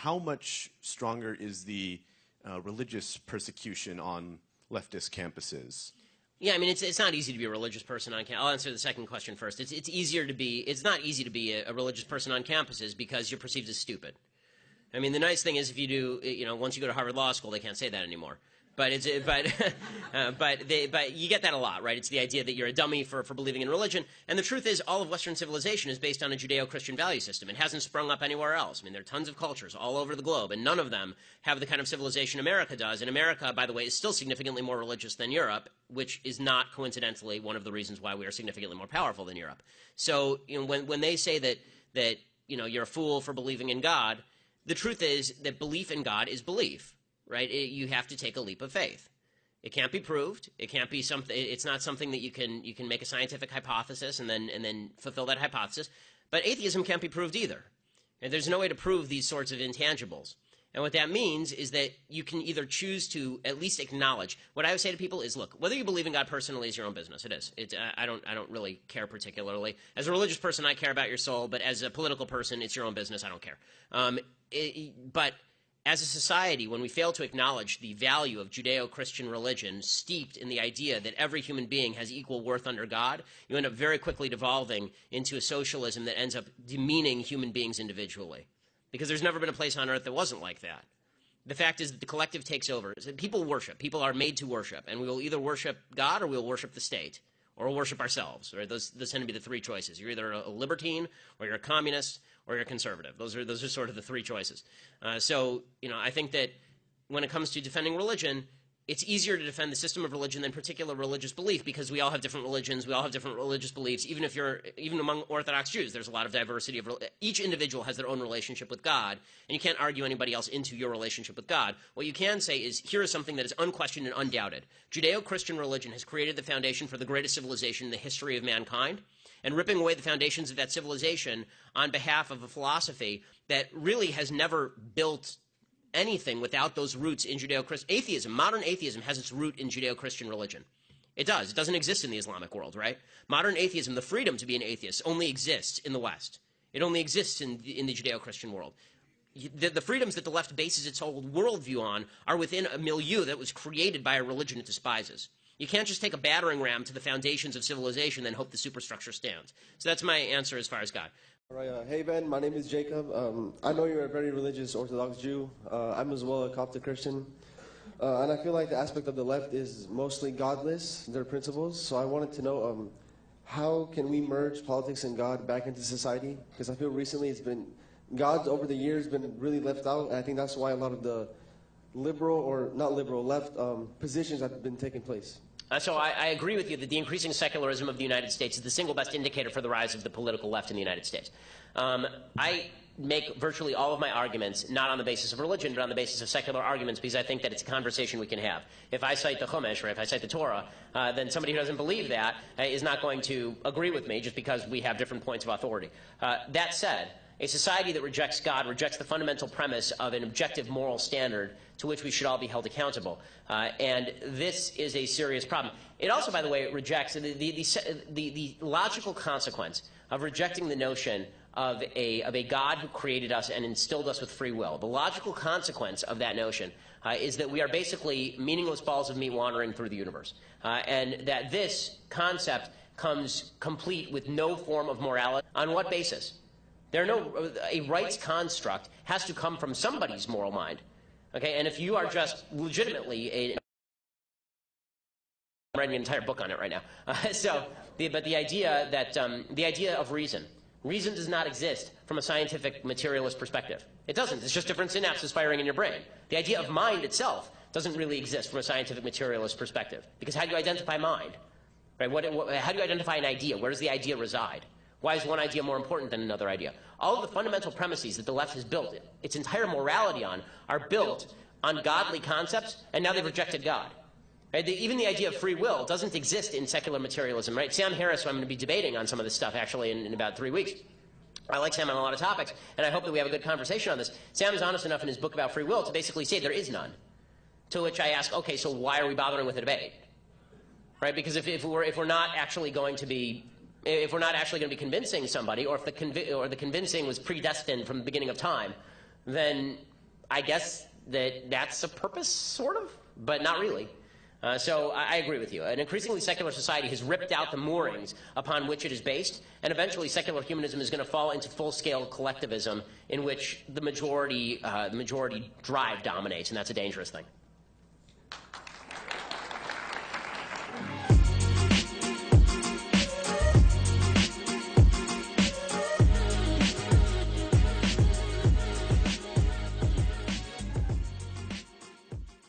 how much stronger is the religious persecution on leftist campuses? Yeah, I mean, it's not easy to be a religious person on campus. I'll answer the second question first. It's not easy to be a religious person on campuses because you're perceived as stupid. I mean, the nice thing is if you do, once you go to Harvard Law School, they can't say that anymore. But you get that a lot, right? It's the idea that you're a dummy for believing in religion. And the truth is, all of Western civilization is based on a Judeo-Christian value system. It hasn't sprung up anywhere else. I mean, there are tons of cultures all over the globe, and none of them have the kind of civilization America does. And America, by the way, is still significantly more religious than Europe, which is not coincidentally one of the reasons why we are significantly more powerful than Europe. So, when they say that you're a fool for believing in God, the truth is that belief in God is belief. Right? You have to take a leap of faith. It can't be proved. It can't be something. It's not something that you can make a scientific hypothesis and then fulfill that hypothesis. But atheism can't be proved either. And there's no way to prove these sorts of intangibles. And what that means is that you can either choose to at least acknowledge. What I would say to people is, look, whether you believe in God personally is your own business. It is. I don't really care particularly. As a religious person, I care about your soul. But as a political person, it's your own business. I don't care. But as a society, when we fail to acknowledge the value of Judeo-Christian religion steeped in the idea that every human being has equal worth under God, you end up very quickly devolving into a socialism that ends up demeaning human beings individually. Because there's never been a place on earth that wasn't like that. The fact is that the collective takes over. People worship. People are made to worship. And we will either worship God or we will worship the state. Or we'll worship ourselves. Right? Those tend to be the three choices. You're either a libertine, or you're a communist, or you're a conservative. Those are sort of the three choices. So I think that when it comes to defending religion, it's easier to defend the system of religion than particular religious belief because we all have different religions, we all have different religious beliefs. Even among Orthodox Jews, there's a lot of diversity. Each individual has their own relationship with God, and you can't argue anybody else into your relationship with God. What you can say is, here is something that is unquestioned and undoubted. Judeo-Christian religion has created the foundation for the greatest civilization in the history of mankind, and ripping away the foundations of that civilization on behalf of a philosophy that really has never built anything without those roots in Judeo-Christian atheism. Modern atheism has its root in Judeo-Christian religion. It does. It doesn't exist in the Islamic world, right? Modern atheism, the freedom to be an atheist, only exists in the West. It only exists in the Judeo-Christian world. The freedoms that the left bases its whole worldview on are within a milieu that was created by a religion it despises. You can't just take a battering ram to the foundations of civilization and hope the superstructure stands. So that's my answer as far as God. All right, hey Ben, my name is Jacob. I know you're a very religious Orthodox Jew. I'm as well a Coptic Christian. And I feel like the aspect of the left is mostly godless, their principles. So I wanted to know how can we merge politics and God back into society? Because I feel recently God over the years been really left out. And I think that's why a lot of the liberal or not liberal left positions have been taking place. So I agree with you that the increasing secularism of the United States is the single best indicator for the rise of the political left in the United States. I make virtually all of my arguments not on the basis of religion, but on the basis of secular arguments, because I think that it's a conversation we can have. If I cite the Chumash or if I cite the Torah, then somebody who doesn't believe that is not going to agree with me just because we have different points of authority. That said, a society that rejects God rejects the fundamental premise of an objective moral standard to which we should all be held accountable. And this is a serious problem. It also, by the way, rejects the logical consequence of rejecting the notion of a God who created us and instilled us with free will. The logical consequence of that notion is that we are basically meaningless balls of meat wandering through the universe. And that this concept comes complete with no form of morality. On what basis? A rights construct has to come from somebody's moral mind. Okay, and if you are just legitimately I'm writing an entire book on it right now. But the idea that the idea of reason does not exist from a scientific materialist perspective. It doesn't. It's just different synapses firing in your brain. The idea of mind itself doesn't really exist from a scientific materialist perspective. Because how do you identify mind? Right? How do you identify an idea? Where does the idea reside? Why is one idea more important than another idea? All of the fundamental premises that the left has built its entire morality on are built on godly concepts, and now they've rejected God. Right? Even the idea of free will doesn't exist in secular materialism. Right? Sam Harris, who I'm going to be debating on some of this stuff actually in about 3 weeks. I like Sam on a lot of topics, and I hope that we have a good conversation on this. Sam is honest enough in his book about free will to basically say there is none. To which I ask, okay, so why are we bothering with a debate? Right? Because if we're not actually going to be convincing somebody, or if the convincing was predestined from the beginning of time, then I guess that's a purpose, sort of, but not really. So I agree with you. An increasingly secular society has ripped out the moorings upon which it is based, and eventually secular humanism is going to fall into full-scale collectivism in which the majority drive dominates, and that's a dangerous thing.